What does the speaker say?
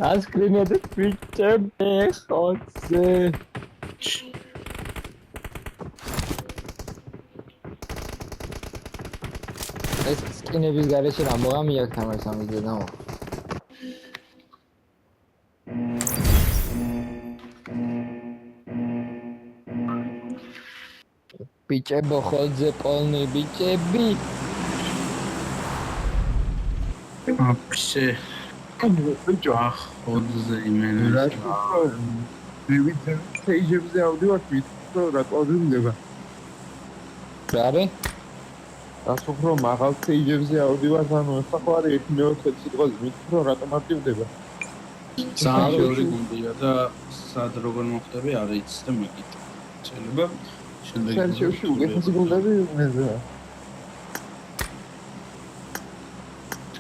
დასკრინები ბიჭები ხოცე ეს სკინების გარეშე რა მოგამიაქ თამაშს ამაზე და ბიჭებო ხოძე პოლნი ბიჭები вообще ბიჭო ხოძე იმენა ვიდეო სეიჯებზე ავდივარ ვიტყო რა ყოდება გარე ასე უფრო მაღალ სეიჯებზე ავდივარ ანუ ახლა ერთი მეოთხე სიტყვაზე ვიტყო რატომ ავდივდება სამშობლო გუნდია და სად როგორ მოხდები არ იცი და მეკითხა შეიძლება შემდეგ შენ შევში უგეთესი გუნდები მეზა